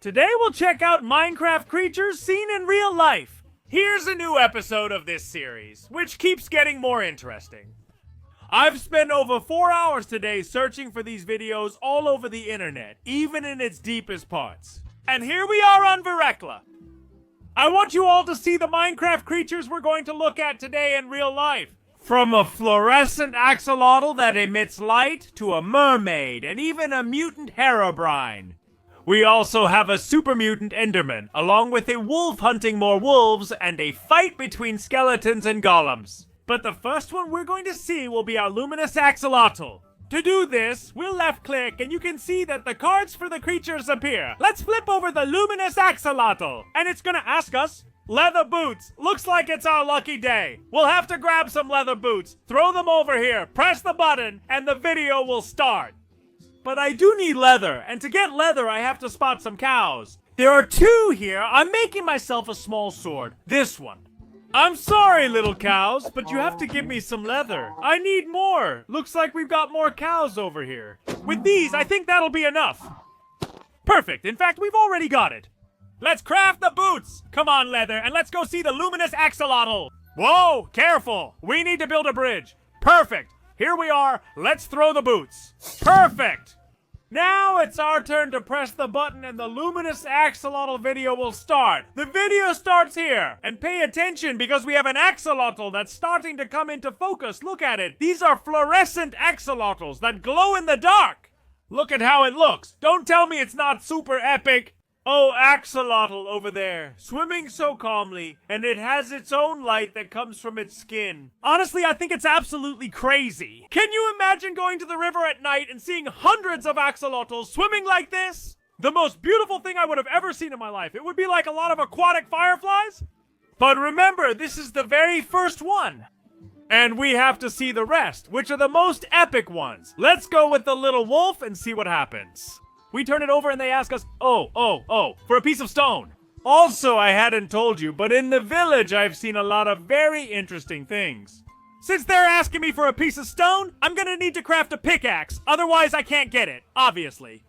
Today we'll check out Minecraft creatures seen in real life. Here's a new episode of this series, which keeps getting more interesting. I've spent over 4 hours today searching for these videos all over the internet, even in its deepest parts. And here we are on Virekla. I want you all to see the Minecraft creatures we're going to look at today in real life. From a fluorescent axolotl that emits light, to a mermaid, and even a mutant Herobrine. We also have a super mutant Enderman, along with a wolf hunting more wolves, and a fight between skeletons and golems. But the first one we're going to see will be our Luminous Axolotl. To do this, we'll left click and you can see that the cards for the creatures appear. Let's flip over the Luminous Axolotl, and it's gonna ask us, leather boots. Looks like it's our lucky day. We'll have to grab some leather boots, throw them over here, press the button, and the video will start. But I do need leather, and to get leather I have to spot some cows. There are 2 here. I'm making myself a small sword. This one. I'm sorry, little cows, but you have to give me some leather. I need more. Looks like we've got more cows over here. With these, I think that'll be enough. Perfect. In fact, we've already got it. Let's craft the boots. Come on, leather, and let's go see the Luminous Axolotl. Whoa, careful. We need to build a bridge. Perfect. Here we are. Let's throw the boots. Perfect. Now it's our turn to press the button and the Luminous Axolotl video will start. The video starts here. And pay attention because we have an axolotl that's starting to come into focus. Look at it. These are fluorescent axolotls that glow in the dark. Look at how it looks. Don't tell me it's not super epic. Oh, axolotl over there, swimming so calmly, and it has its own light that comes from its skin. Honestly, I think it's absolutely crazy. Can you imagine going to the river at night and seeing hundreds of axolotls swimming like this? The most beautiful thing I would have ever seen in my life. It would be like a lot of aquatic fireflies. But remember, this is the very first one. And we have to see the rest, which are the most epic ones. Let's go with the little wolf and see what happens. We turn it over and they ask us, for a piece of stone. Also, I hadn't told you, but in the village I've seen a lot of very interesting things. Since they're asking me for a piece of stone, I'm gonna need to craft a pickaxe, otherwise I can't get it, obviously.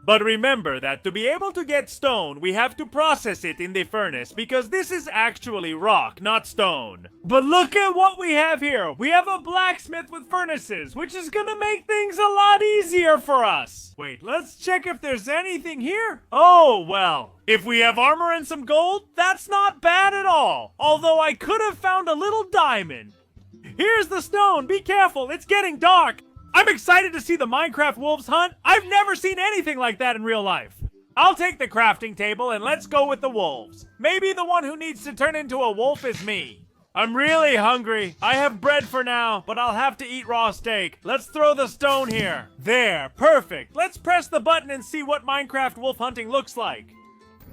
But remember that to be able to get stone, we have to process it in the furnace because this is actually rock, not stone. But look at what we have here. We have a blacksmith with furnaces, which is gonna make things a lot easier for us. Wait, let's check if there's anything here. Oh, well, if we have armor and some gold, that's not bad at all. Although I could have found a little diamond. Here's the stone. Be careful, it's getting dark. I'm excited to see the Minecraft wolves hunt. I've never seen anything like that in real life. I'll take the crafting table and let's go with the wolves. Maybe the one who needs to turn into a wolf is me. I'm really hungry. I have bread for now, but I'll have to eat raw steak. Let's throw the stone here. There, perfect. Let's press the button and see what Minecraft wolf hunting looks like.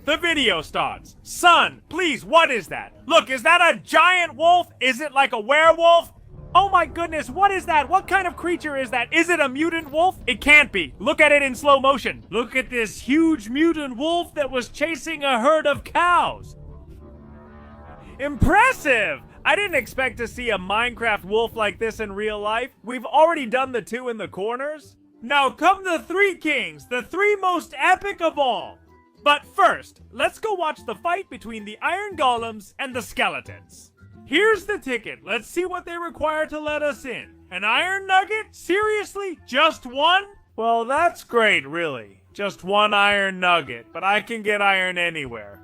The video starts. Son, please, what is that? Look, is that a giant wolf? Is it like a werewolf? Oh my goodness, what is that? What kind of creature is that? Is it a mutant wolf? It can't be. Look at it in slow motion. Look at this huge mutant wolf that was chasing a herd of cows. Impressive! I didn't expect to see a Minecraft wolf like this in real life. We've already done the 2 in the corners. Now come the 3 kings, the 3 most epic of all. But first, let's go watch the fight between the iron golems and the skeletons. Here's the ticket. Let's see what they require to let us in. An iron nugget? Seriously? Just one? Well, that's great, really. Just one iron nugget, but I can get iron anywhere.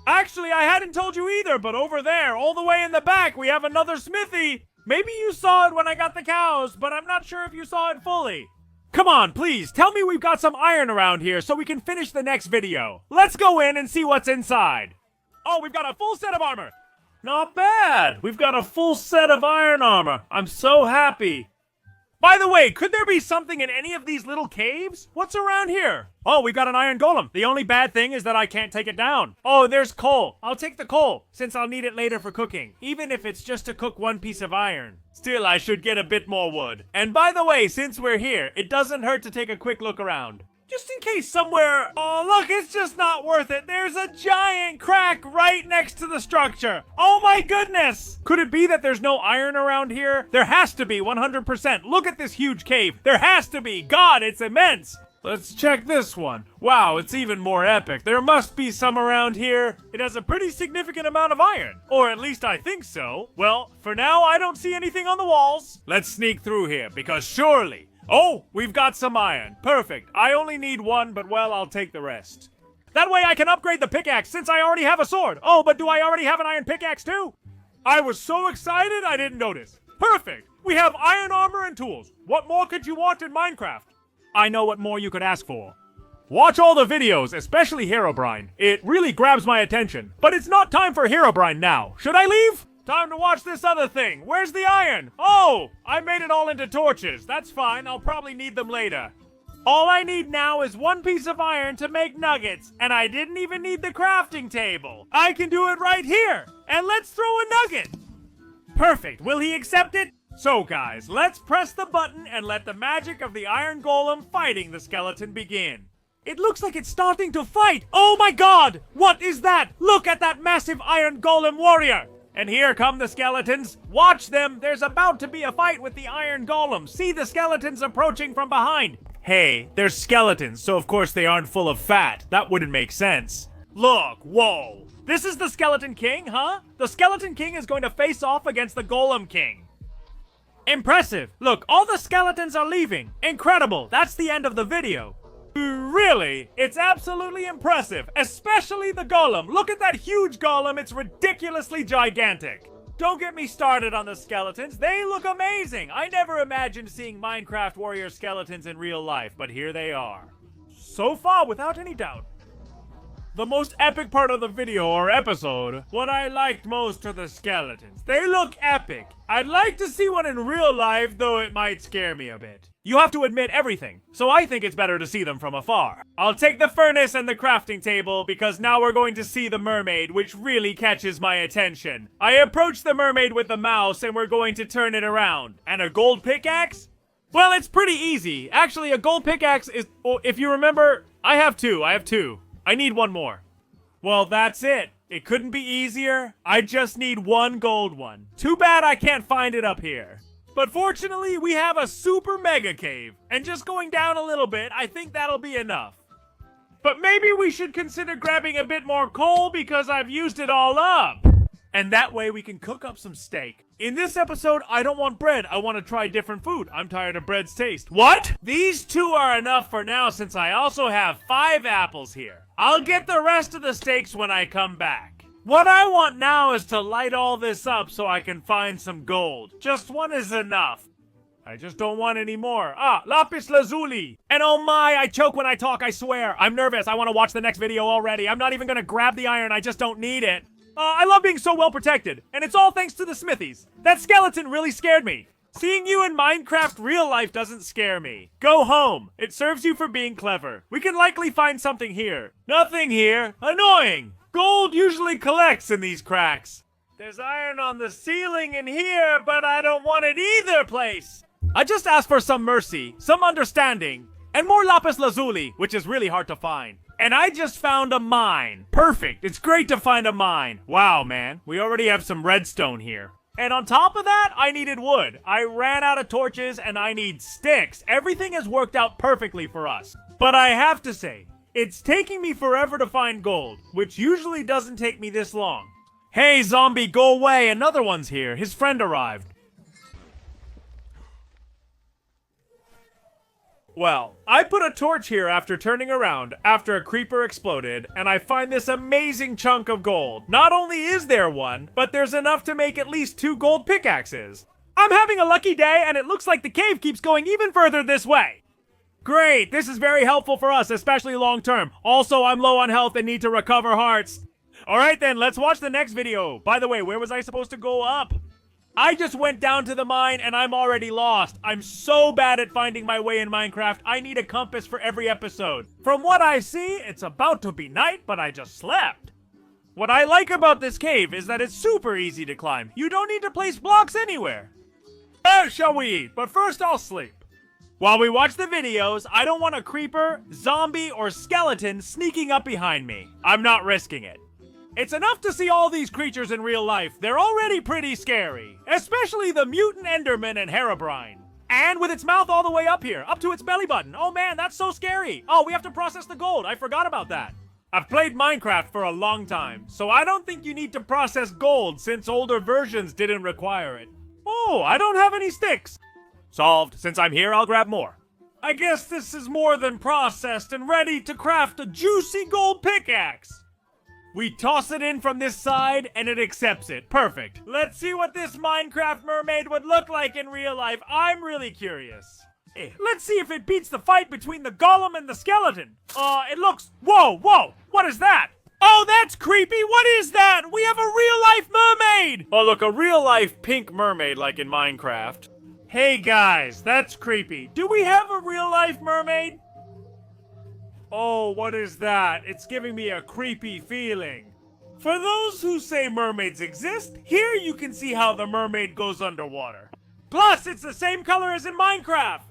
Actually, I hadn't told you either, but over there, all the way in the back, we have another smithy. Maybe you saw it when I got the cows, but I'm not sure if you saw it fully. Come on, please, tell me we've got some iron around here so we can finish the next video. Let's go in and see what's inside. Oh, we've got a full set of armor. Not bad. We've got a full set of iron armor. I'm so happy. By the way, could there be something in any of these little caves? What's around here? Oh, we've got an iron golem. The only bad thing is that I can't take it down. Oh, there's coal. I'll take the coal, since I'll need it later for cooking. Even if it's just to cook one piece of iron. Still, I should get a bit more wood. And by the way, since we're here, it doesn't hurt to take a quick look around. Just in case somewhere... Oh, look, it's just not worth it. There's a giant crack right next to the structure. Oh my goodness! Could it be that there's no iron around here? There has to be, 100%. Look at this huge cave. There has to be. God, it's immense. Let's check this one. Wow, it's even more epic. There must be some around here. It has a pretty significant amount of iron. Or at least I think so. Well, for now, I don't see anything on the walls. Let's sneak through here, because surely... Oh, we've got some iron. Perfect. I only need one, but well, I'll take the rest. That way I can upgrade the pickaxe since I already have a sword. Oh, but do I already have an iron pickaxe too? I was so excited I didn't notice. Perfect. We have iron armor and tools. What more could you want in Minecraft? I know what more you could ask for. Watch all the videos, especially Herobrine. It really grabs my attention. But it's not time for Herobrine now. Should I leave? Time to watch this other thing. Where's the iron? Oh, I made it all into torches. That's fine. I'll probably need them later. All I need now is one piece of iron to make nuggets, and I didn't even need the crafting table. I can do it right here. And let's throw a nugget. Perfect. Will he accept it? So guys, let's press the button and let the magic of the Iron Golem fighting the skeleton begin. It looks like it's starting to fight! Oh my god! What is that? Look at that massive Iron Golem warrior! And here come the skeletons. Watch them! There's about to be a fight with the Iron Golem. See the skeletons approaching from behind. Hey, they're skeletons, so of course they aren't full of fat. That wouldn't make sense. Look, whoa! This is the Skeleton King, huh? The Skeleton King is going to face off against the Golem King. Impressive! Look, all the skeletons are leaving. Incredible! That's the end of the video. Really? It's absolutely impressive, especially the golem. Look at that huge golem, it's ridiculously gigantic. Don't get me started on the skeletons, they look amazing. I never imagined seeing Minecraft warrior skeletons in real life, but here they are. So far, without any doubt. The most epic part of the video or episode, what I liked most are the skeletons. They look epic. I'd like to see one in real life, though it might scare me a bit. You have to admit everything, so I think it's better to see them from afar. I'll take the furnace and the crafting table, because now we're going to see the mermaid, which really catches my attention. I approach the mermaid with the mouse, and we're going to turn it around. And a gold pickaxe? Well, it's pretty easy. Actually, a gold pickaxe is... Oh, if you remember, I have two. I need one more. Well, that's it. It couldn't be easier. I just need one gold one. Too bad I can't find it up here. But fortunately, we have a super mega cave. And just going down a little bit, I think that'll be enough. But maybe we should consider grabbing a bit more coal because I've used it all up. And that way we can cook up some steak. In this episode, I don't want bread. I want to try different food. I'm tired of bread's taste. What? These two are enough for now since I also have 5 apples here. I'll get the rest of the steaks when I come back. What I want now is to light all this up so I can find some gold. Just one is enough. I just don't want any more. Ah, lapis lazuli. And oh my, I choke when I talk, I swear. I'm nervous. I want to watch the next video already. I'm not even going to grab the iron. I just don't need it. I love being so well protected, and it's all thanks to the smithies. That skeleton really scared me. Seeing you in Minecraft real life doesn't scare me. Go home. It serves you for being clever. We can likely find something here. Nothing here. Annoying. Gold usually collects in these cracks. There's iron on the ceiling in here, but I don't want it either place. I just asked for some mercy, some understanding, and more lapis lazuli, which is really hard to find. And I just found a mine. Perfect. It's great to find a mine. Wow, man. We already have some redstone here. And on top of that, I needed wood. I ran out of torches and I need sticks. Everything has worked out perfectly for us. But I have to say, it's taking me forever to find gold, which usually doesn't take me this long. Hey, zombie, go away. Another one's here. His friend arrived. Well, I put a torch here after turning around, after a creeper exploded, and I find this amazing chunk of gold. Not only is there one, but there's enough to make at least 2 gold pickaxes. I'm having a lucky day, and it looks like the cave keeps going even further this way. Great, this is very helpful for us, especially long term. Also, I'm low on health and need to recover hearts. Alright then, let's watch the next video. By the way, where was I supposed to go up? I just went down to the mine and I'm already lost. I'm so bad at finding my way in Minecraft, I need a compass for every episode. From what I see, it's about to be night, but I just slept. What I like about this cave is that it's super easy to climb. You don't need to place blocks anywhere. Shall we eat? But first I'll sleep. While we watch the videos, I don't want a creeper, zombie, or skeleton sneaking up behind me. I'm not risking it. It's enough to see all these creatures in real life. They're already pretty scary. Especially the Mutant Enderman and Herobrine. And with its mouth all the way up here, up to its belly button. Oh man, that's so scary. Oh, we have to process the gold. I forgot about that. I've played Minecraft for a long time, so I don't think you need to process gold since older versions didn't require it. Oh, I don't have any sticks. Solved. Since I'm here, I'll grab more. I guess this is more than processed and ready to craft a juicy gold pickaxe. We toss it in from this side and it accepts it. Perfect. Let's see what this Minecraft mermaid would look like in real life. I'm really curious. Let's see if it beats the fight between the golem and the skeleton. It looks... Whoa, what is that? Oh, that's creepy. What is that? We have a real-life mermaid. Oh, look, a real-life pink mermaid like in Minecraft. Hey, guys, that's creepy. Do we have a real-life mermaid? Oh, what is that? It's giving me a creepy feeling. For those who say mermaids exist, here you can see how the mermaid goes underwater. Plus, it's the same color as in Minecraft.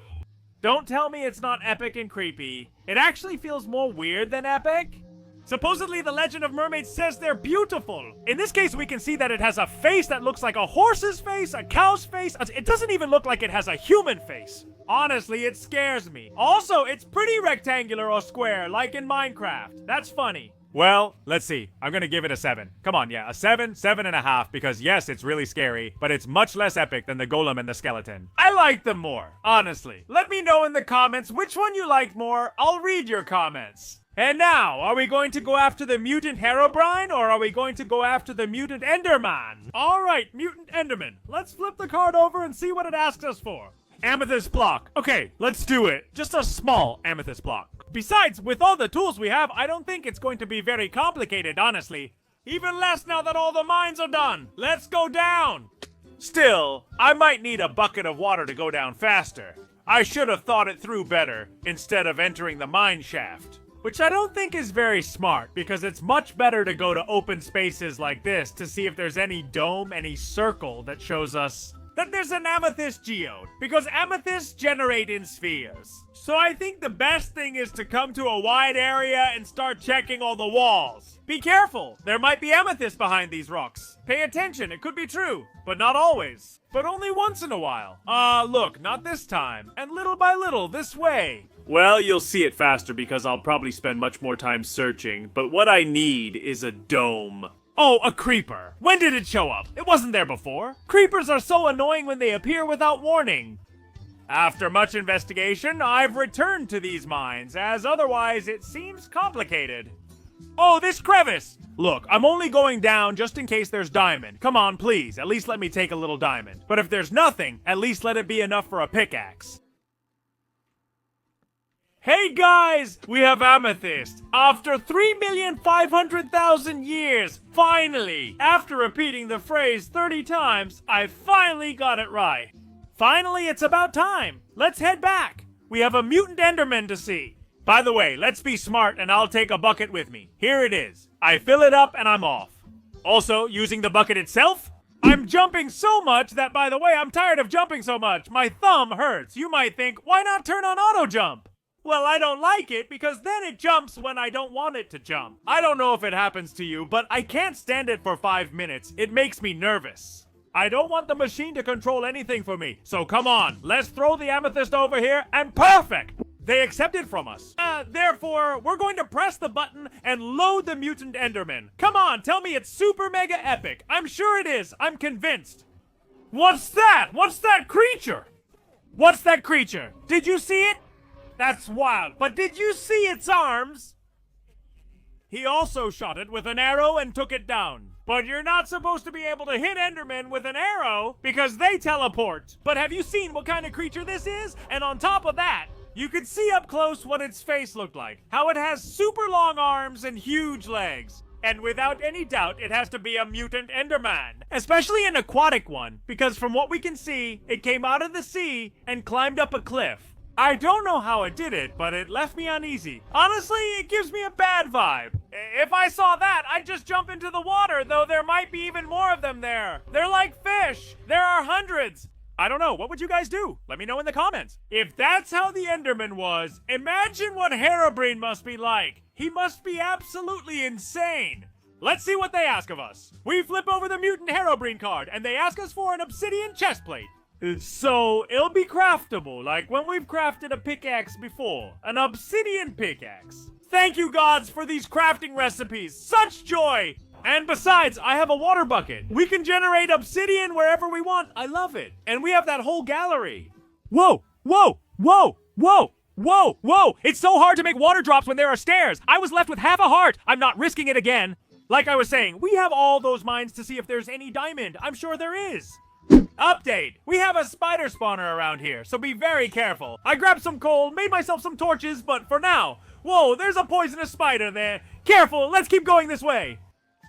Don't tell me it's not epic and creepy. It actually feels more weird than epic. Supposedly, the Legend of Mermaids says they're beautiful. In this case, we can see that it has a face that looks like a horse's face, a cow's face. It doesn't even look like it has a human face. Honestly, it scares me. Also, it's pretty rectangular or square, like in Minecraft. That's funny. Well, let's see. I'm gonna give it a 7. Come on, yeah, a 7, 7.5, because yes, it's really scary, but it's much less epic than the golem and the skeleton. I like them more, honestly. Let me know in the comments which one you liked more. I'll read your comments. And now, are we going to go after the mutant Herobrine, or are we going to go after the mutant Enderman? Alright, mutant Enderman. Let's flip the card over and see what it asks us for. Amethyst block. Okay, let's do it. Just a small amethyst block. Besides, with all the tools we have, I don't think it's going to be very complicated, honestly. Even less now that all the mines are done. Let's go down. Still, I might need a bucket of water to go down faster. I should have thought it through better, instead of entering the mine shaft. Which I don't think is very smart, because it's much better to go to open spaces like this to see if there's any dome, any circle that shows us that there's an amethyst geode, because amethysts generate in spheres. So I think the best thing is to come to a wide area and start checking all the walls. Be careful, there might be amethyst behind these rocks. Pay attention, it could be true, but not always. But only once in a while. Look, not this time, and little by little, this way. Well, you'll see it faster because I'll probably spend much more time searching, but what I need is a dome. Oh, a creeper. When did it show up? It wasn't there before. Creepers are so annoying when they appear without warning. After much investigation, I've returned to these mines, as otherwise it seems complicated. Oh, this crevice! Look, I'm only going down just in case there's diamond. Come on, please, at least let me take a little diamond. But if there's nothing, at least let it be enough for a pickaxe. Hey guys, we have amethyst. After 3,500,000 years, finally, after repeating the phrase 30 times, I finally got it right. Finally, it's about time. Let's head back. We have a mutant Enderman to see. By the way, let's be smart and I'll take a bucket with me. Here it is. I fill it up and I'm off. Also, using the bucket itself, I'm jumping so much that, by the way, I'm tired of jumping so much. My thumb hurts. You might think, why not turn on auto jump? Well, I don't like it because then it jumps when I don't want it to jump. I don't know if it happens to you, but I can't stand it for 5 minutes. It makes me nervous. I don't want the machine to control anything for me. So come on, let's throw the amethyst over here and perfect! They accept it from us. Therefore, we're going to press the button and load the mutant Enderman. Come on, tell me it's super mega epic. I'm sure it is. I'm convinced. What's that? What's that creature? What's that creature? Did you see it? That's wild. But did you see its arms? He also shot it with an arrow and took it down. But you're not supposed to be able to hit Endermen with an arrow because they teleport. But have you seen what kind of creature this is? And on top of that, you could see up close what its face looked like. How it has super long arms and huge legs. And without any doubt, it has to be a mutant Enderman. Especially an aquatic one, because from what we can see, it came out of the sea and climbed up a cliff. I don't know how it did it, but it left me uneasy. Honestly, it gives me a bad vibe. If I saw that, I'd just jump into the water, though there might be even more of them there. They're like fish. There are hundreds. I don't know, what would you guys do? Let me know in the comments. If that's how the Enderman was, imagine what Herobrine must be like. He must be absolutely insane. Let's see what they ask of us. We flip over the mutant Herobrine card, and they ask us for an obsidian chestplate. So, it'll be craftable, like when we've crafted a pickaxe before. An obsidian pickaxe. Thank you, gods, for these crafting recipes. Such joy! And besides, I have a water bucket. We can generate obsidian wherever we want. I love it. And we have that whole gallery. Whoa! Whoa! Whoa! Whoa! Whoa! Whoa! It's so hard to make water drops when there are stairs. I was left with half a heart. I'm not risking it again. Like I was saying, we have all those mines to see if there's any diamond. I'm sure there is. Update! We have a spider spawner around here, so be very careful. I grabbed some coal, made myself some torches, but for now... Whoa, there's a poisonous spider there. Careful, let's keep going this way.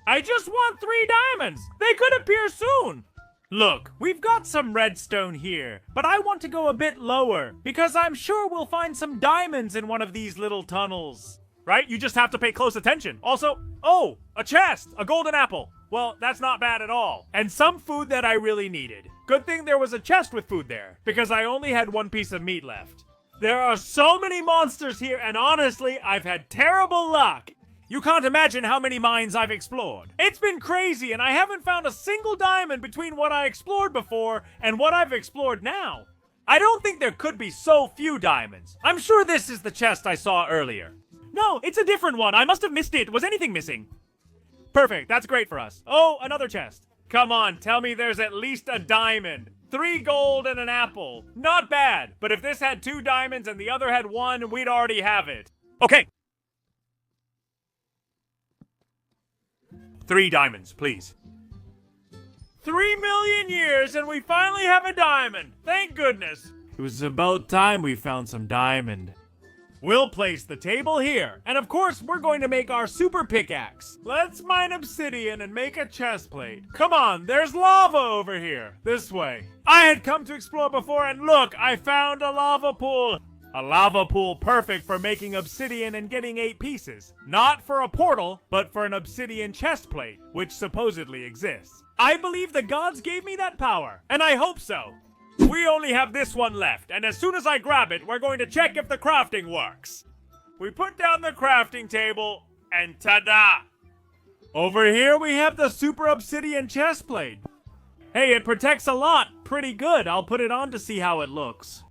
I just want 3 diamonds. They could appear soon. Look, we've got some redstone here, but I want to go a bit lower, because I'm sure we'll find some diamonds in one of these little tunnels. Right? You just have to pay close attention. Also, oh, a chest, a golden apple. Well, that's not bad at all. And some food that I really needed. Good thing there was a chest with food there, because I only had 1 piece of meat left. There are so many monsters here, and honestly, I've had terrible luck. You can't imagine how many mines I've explored. It's been crazy, and I haven't found a single diamond between what I explored before and what I've explored now. I don't think there could be so few diamonds. I'm sure this is the chest I saw earlier. No, it's a different one. I must have missed it. Was anything missing? Perfect. That's great for us. Oh, another chest. Come on, tell me there's at least a diamond. 3 gold and an apple. Not bad, but if this had 2 diamonds and the other had 1, we'd already have it. Okay. 3 diamonds, please. 3 million years and we finally have a diamond. Thank goodness. It was about time we found some diamond. We'll place the table here, and of course we're going to make our super pickaxe. Let's mine obsidian and make a chest plate. Come on, there's lava over here. This way. I had come to explore before, and look, I found a lava pool. A lava pool perfect for making obsidian and getting 8 pieces. Not for a portal, but for an obsidian chest plate, which supposedly exists. I believe the gods gave me that power, and I hope so. We only have this one left, and as soon as I grab it, we're going to check if the crafting works. We put down the crafting table, and ta-da! Over here we have the super obsidian chest plate. Hey, it protects a lot. Pretty good. I'll put it on to see how it looks.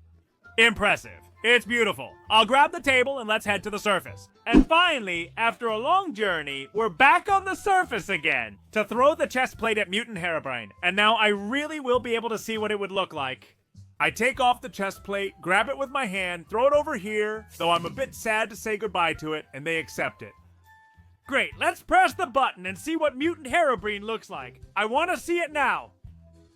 Impressive. It's beautiful. I'll grab the table and let's head to the surface. And finally, after a long journey, we're back on the surface again to throw the chest plate at Mutant Herobrine. And now I really will be able to see what it would look like. I take off the chest plate, grab it with my hand, throw it over here, though I'm a bit sad to say goodbye to it, and they accept it. Great, let's press the button and see what Mutant Herobrine looks like. I want to see it now.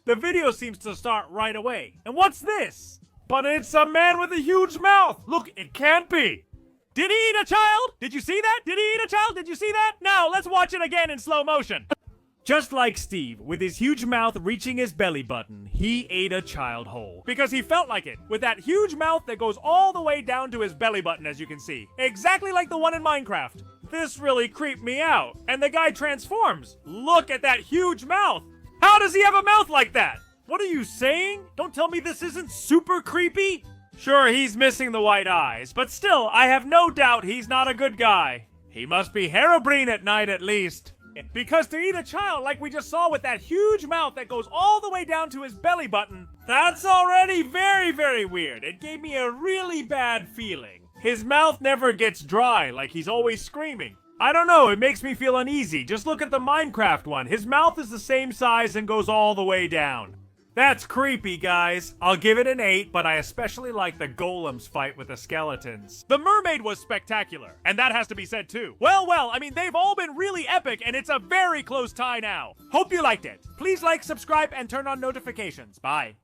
The video seems to start right away. And what's this? But it's a man with a huge mouth! Look, it can't be! Did he eat a child? Did you see that? Did he eat a child? Did you see that? Now, let's watch it again in slow motion. Just like Steve, with his huge mouth reaching his belly button, he ate a child whole. Because he felt like it, with that huge mouth that goes all the way down to his belly button, as you can see. Exactly like the one in Minecraft. This really creeped me out. And the guy transforms. Look at that huge mouth! How does he have a mouth like that? What are you saying? Don't tell me this isn't super creepy? Sure, he's missing the white eyes, but still, I have no doubt he's not a good guy. He must be Herobrine at night at least. Because to eat a child like we just saw with that huge mouth that goes all the way down to his belly button, that's already very, very weird. It gave me a really bad feeling. His mouth never gets dry, like he's always screaming. I don't know, it makes me feel uneasy. Just look at the Minecraft one. His mouth is the same size and goes all the way down. That's creepy, guys. I'll give it an 8, but I especially like the Golem's fight with the skeletons. The Mermaid was spectacular, and that has to be said too. Well, I mean, they've all been really epic, and it's a very close tie now. Hope you liked it. Please like, subscribe, and turn on notifications. Bye.